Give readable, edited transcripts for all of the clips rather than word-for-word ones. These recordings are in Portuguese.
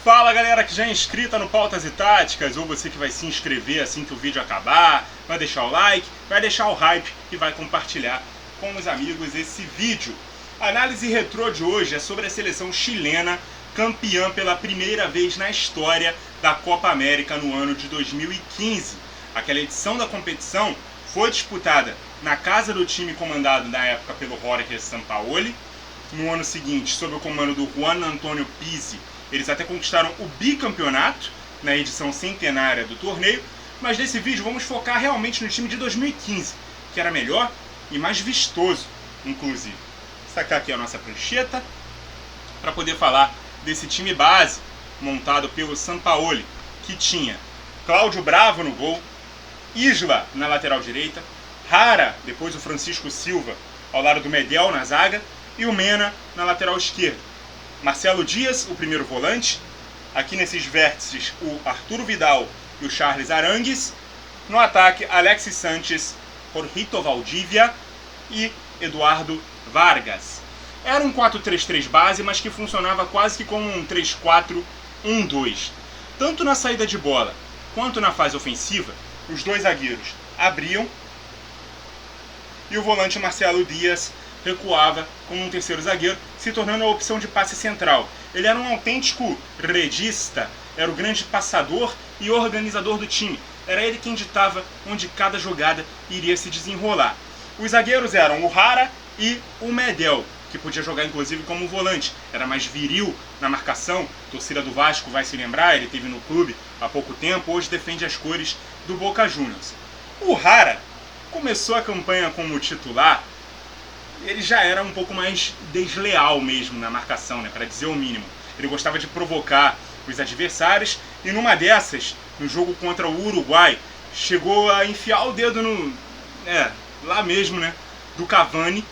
Fala galera que já é inscrita no Pautas e Táticas, ou você que vai se inscrever assim que o vídeo acabar, vai deixar o like, vai deixar o hype e vai compartilhar com os amigos esse vídeo. A análise retrô de hoje é sobre a seleção chilena, campeã pela primeira vez na história da Copa América no ano de 2015. Aquela edição da competição foi disputada na casa do time comandado na época pelo Jorge Sampaoli. No ano seguinte, sob o comando do Juan Antonio Pizzi, eles até conquistaram o bicampeonato na edição centenária do torneio, mas nesse vídeo vamos focar realmente no time de 2015, que era melhor e mais vistoso, inclusive. Vou sacar aqui a nossa prancheta para poder falar desse time base montado pelo Sampaoli, que tinha Cláudio Bravo no gol, Isla na lateral direita, Jara, depois o Francisco Silva ao lado do Medel na zaga e o Mena na lateral esquerda. Marcelo Dias, o primeiro volante. Aqui nesses vértices, o Arturo Vidal e o Charles Arangues. No ataque, Alexis Sanches, Jorgito Valdívia e Eduardo Vargas. Era um 4-3-3 base, mas que funcionava quase que como um 3-4-1-2. Tanto na saída de bola quanto na fase ofensiva, os dois zagueiros abriam e o volante Marcelo Dias recuava como um terceiro zagueiro, se tornando a opção de passe central. Ele era um autêntico redista, era o grande passador e organizador do time. Era ele quem ditava onde cada jogada iria se desenrolar. Os zagueiros eram o Jara e o Medel, que podia jogar inclusive como volante. Era mais viril na marcação, a torcida do Vasco vai se lembrar, ele esteve no clube há pouco tempo, hoje defende as cores do Boca Juniors. O Jara começou a campanha como titular. Ele já era um pouco mais desleal mesmo na marcação, né, para dizer o mínimo. Ele gostava de provocar os adversários e numa dessas, no jogo contra o Uruguai, chegou a enfiar o dedo lá mesmo, né, do Cavani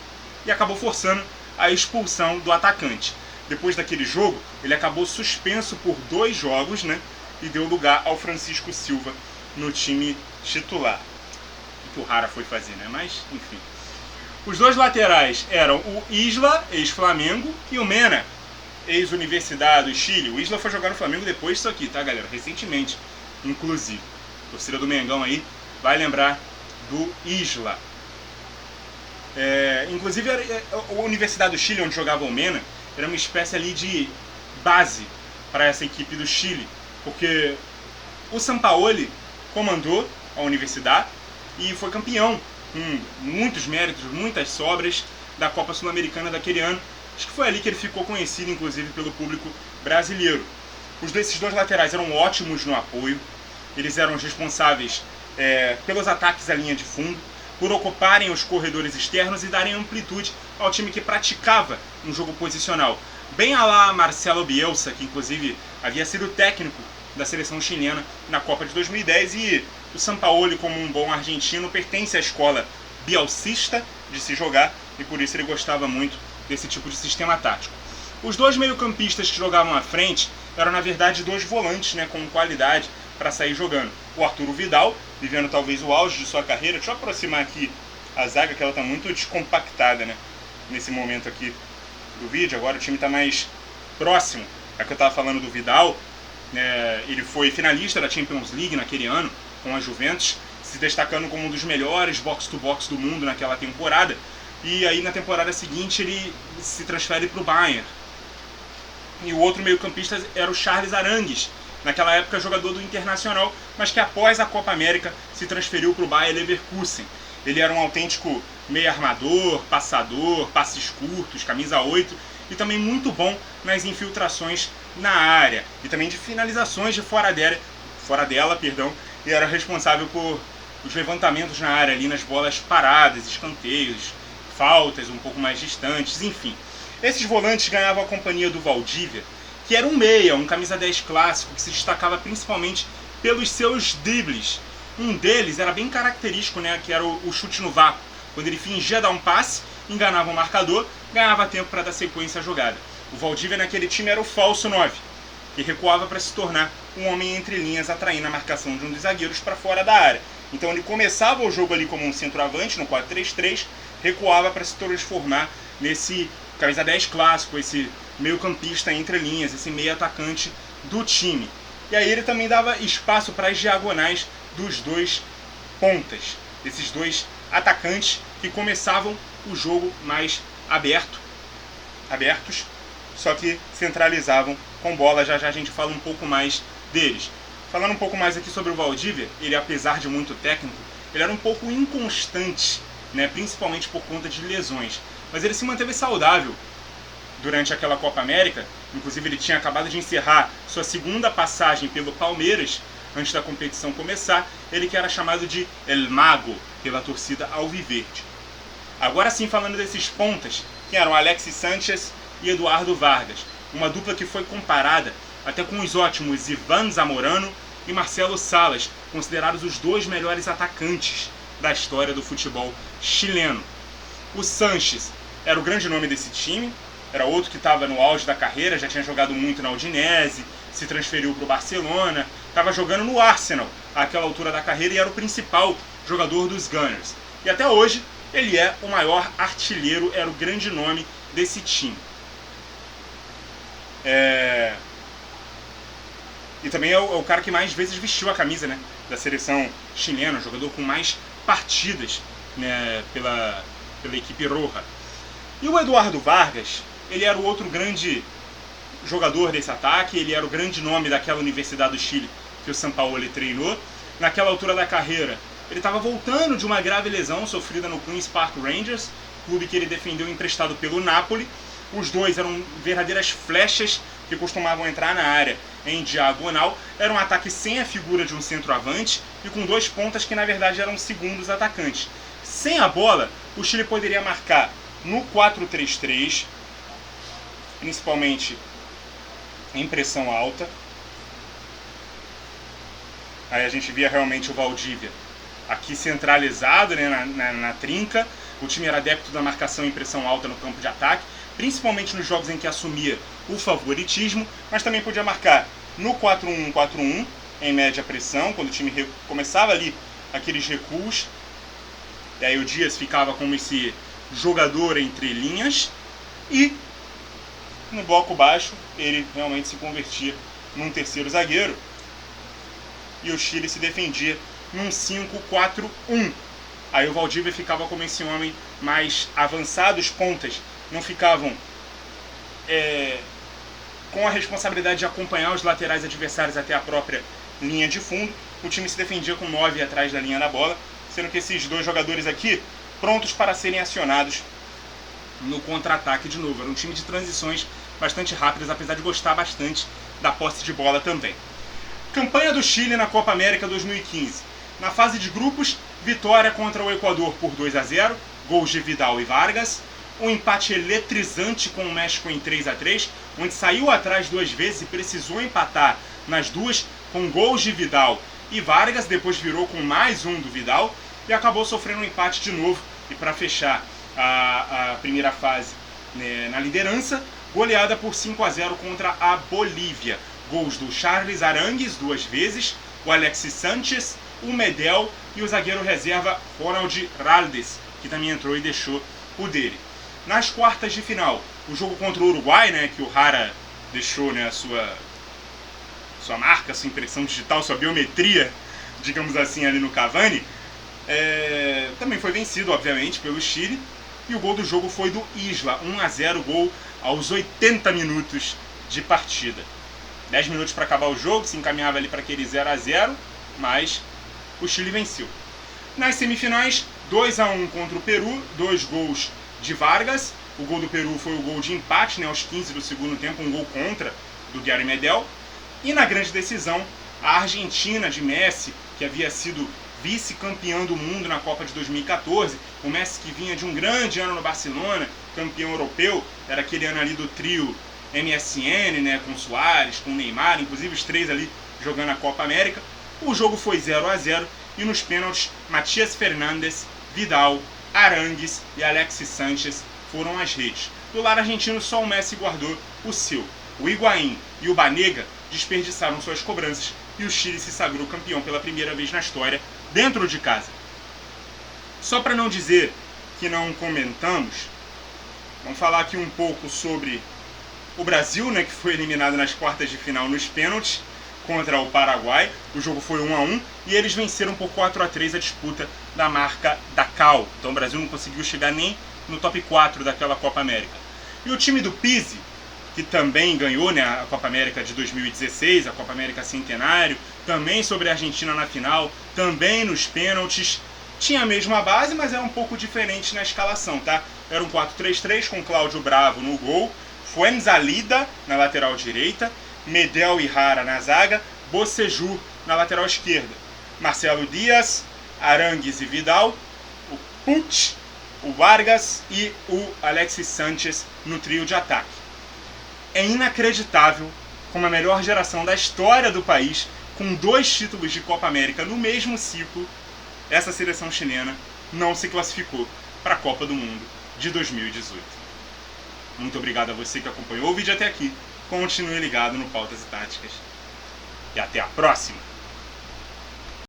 e acabou forçando a expulsão do atacante. Depois daquele jogo, ele acabou suspenso por 2 jogos, né, e deu lugar ao Francisco Silva no time titular. O que o Jara foi fazer, né, mas enfim. Os dois laterais eram o Isla, ex-Flamengo, e o Mena, ex-Universidade do Chile. O Isla foi jogar no Flamengo depois disso aqui, tá, galera? Recentemente, inclusive. A torcida do Mengão aí vai lembrar do Isla. Inclusive, a Universidade do Chile, onde jogava o Mena, era uma espécie ali de base para essa equipe do Chile. Porque o Sampaoli comandou a Universidade e foi campeão, com muitos méritos, muitas sobras da Copa Sul-Americana daquele ano. Acho que foi ali que ele ficou conhecido, inclusive, pelo público brasileiro. Esses dois laterais eram ótimos no apoio. Eles eram os responsáveis pelos ataques à linha de fundo, por ocuparem os corredores externos e darem amplitude ao time que praticava um jogo posicional. Bem à la Marcelo Bielsa, que inclusive havia sido técnico da seleção chilena na Copa de 2010, e o Sampaoli, como um bom argentino, pertence à escola bielcista de se jogar e por isso ele gostava muito desse tipo de sistema tático. Os dois meio-campistas que jogavam à frente eram na verdade dois volantes, né, com qualidade para sair jogando. O Arturo Vidal, vivendo talvez o auge de sua carreira. Deixa eu aproximar aqui a zaga, que ela está muito descompactada, né, nesse momento aqui do vídeo. Agora o time está mais próximo. É que eu estava falando do Vidal. Ele foi finalista da Champions League naquele ano com a Juventus, se destacando como um dos melhores box-to-box do mundo naquela temporada. E aí na temporada seguinte ele se transfere para o Bayern. E o outro meio-campista era o Charles Arangues, naquela época jogador do Internacional, mas que após a Copa América se transferiu para o Bayer Leverkusen. Ele era um autêntico meio-armador, passador, passes curtos, camisa 8, e também muito bom nas infiltrações na área e também de finalizações de fora dela, e era responsável por os levantamentos na área ali nas bolas paradas, escanteios, faltas um pouco mais distantes, enfim. Esses volantes ganhavam a companhia do Valdívia, que era um meia, um camisa 10 clássico, que se destacava principalmente pelos seus dribles. Um deles era bem característico, né, que era o chute no vácuo, quando ele fingia dar um passe, enganava o marcador, ganhava tempo para dar sequência à jogada. O Valdívia naquele time era o falso 9, que recuava para se tornar um homem entre linhas, atraindo a marcação de um dos zagueiros para fora da área. Então ele começava o jogo ali como um centroavante, no 4-3-3, recuava para se transformar nesse camisa 10 clássico, esse meio campista entre linhas, esse meio atacante do time. E aí ele também dava espaço para as diagonais dos dois pontas, desses dois atacantes que começavam o jogo mais abertos, só que centralizavam com bola. Já já a gente fala um pouco mais deles. Falando um pouco mais aqui sobre o Valdívia, ele, apesar de muito técnico, ele era um pouco inconstante, né, principalmente por conta de lesões. Mas ele se manteve saudável durante aquela Copa América. Inclusive ele tinha acabado de encerrar sua segunda passagem pelo Palmeiras, antes da competição começar. Ele que era chamado de El Mago pela torcida alviverde. Agora sim, falando desses pontas, que eram Alexis Sánchez e Eduardo Vargas. Uma dupla que foi comparada até com os ótimos Ivan Zamorano e Marcelo Salas, considerados os dois melhores atacantes da história do futebol chileno. O Sánchez era o grande nome desse time, era outro que estava no auge da carreira, já tinha jogado muito na Udinese, se transferiu para o Barcelona, estava jogando no Arsenal àquela altura da carreira e era o principal jogador dos Gunners. E até hoje ele é o maior artilheiro, era o grande nome desse time. E também é o cara que mais vezes vestiu a camisa, né, da seleção chilena, o jogador com mais partidas, né, pela equipe roja. E o Eduardo Vargas, ele era o outro grande jogador desse ataque, ele era o grande nome daquela Universidade do Chile que o Sampaoli treinou. Naquela altura da carreira, ele estava voltando de uma grave lesão sofrida no Queen's Park Rangers, clube que ele defendeu emprestado pelo Napoli. Os dois eram verdadeiras flechas que costumavam entrar na área em diagonal. Era um ataque sem a figura de um centroavante e com dois pontas que na verdade eram segundos atacantes. Sem a bola, o Chile poderia marcar no 4-3-3, principalmente em pressão alta. Aí a gente via realmente o Valdívia aqui centralizado, né, na trinca. O time era adepto da marcação em pressão alta no campo de ataque, principalmente nos jogos em que assumia o favoritismo, mas também podia marcar no 4-1-4-1, em média pressão, quando o time começava ali aqueles recuos. E aí o Dias ficava como esse jogador entre linhas, e no bloco baixo ele realmente se convertia num terceiro zagueiro, e o Chile se defendia num 5-4-1. Aí o Valdívia ficava como esse homem mais avançado, os pontas não ficavam com a responsabilidade de acompanhar os laterais adversários até a própria linha de fundo. O time se defendia com 9 atrás da linha da bola, sendo que esses dois jogadores aqui prontos para serem acionados no contra-ataque de novo. Era um time de transições bastante rápidas, apesar de gostar bastante da posse de bola também. Campanha do Chile na Copa América 2015. Na fase de grupos, vitória contra o Equador por 2-0, gols de Vidal e Vargas. Um empate eletrizante com o México em 3-3, onde saiu atrás duas vezes e precisou empatar nas duas com gols de Vidal e Vargas. Depois virou com mais um do Vidal e acabou sofrendo um empate de novo. E para fechar a primeira fase, né, na liderança, goleada por 5-0 contra a Bolívia. Gols do Charles Arangues duas vezes, o Alexis Sánchez, o Medel e o zagueiro reserva Ronald Raldes, que também entrou e deixou o dele. Nas quartas de final, o jogo contra o Uruguai, né, que o Jara deixou, né, a sua marca, sua impressão digital, sua biometria, digamos assim, ali no Cavani, também foi vencido, obviamente, pelo Chile. E o gol do jogo foi do Isla, 1-0, gol aos 80 minutos de partida. 10 minutos para acabar o jogo, se encaminhava ali para aquele 0-0, mas o Chile venceu. Nas semifinais, 2-1 contra o Peru, 2 gols de Vargas. O gol do Peru foi o gol de empate, né, aos 15 do segundo tempo, um gol contra do Gary Medel. E na grande decisão, a Argentina de Messi, que havia sido vice-campeão do mundo na Copa de 2014, o Messi que vinha de um grande ano no Barcelona, campeão europeu, era aquele ano ali do trio MSN, né, com Suárez, com Neymar, inclusive os três ali jogando a Copa América. O jogo foi 0-0 e nos pênaltis, Matias Fernandes, Vidal, Arangues e Alexis Sánchez foram as redes. Do lado argentino, só o Messi guardou o seu. O Higuaín e o Banega desperdiçaram suas cobranças e o Chile se sagrou campeão pela primeira vez na história, dentro de casa. Só para não dizer que não comentamos, vamos falar aqui um pouco sobre O Brasil, né, que foi eliminado nas quartas de final nos pênaltis contra o Paraguai. O jogo foi 1-1 e eles venceram por 4-3 a disputa da marca da Cal. Então o Brasil não conseguiu chegar nem no top 4 daquela Copa América. E o time do Pizzi, que também ganhou, né, a Copa América de 2016, a Copa América Centenário, também sobre a Argentina na final, também nos pênaltis. Tinha a mesma base, mas era um pouco diferente na escalação, tá? Era um 4-3-3 com Cláudio Bravo no gol, Fuenzalida na lateral direita, Medel e Jara na zaga, Bocejur na lateral esquerda, Marcelo Dias, Arangues e Vidal, o Puig, o Vargas e o Alexis Sánchez no trio de ataque. É inacreditável como a melhor geração da história do país, com 2 títulos de Copa América no mesmo ciclo, essa seleção chilena não se classificou para a Copa do Mundo de 2018. Muito obrigado a você que acompanhou o vídeo até aqui. Continue ligado no Pautas e Táticas. E até a próxima!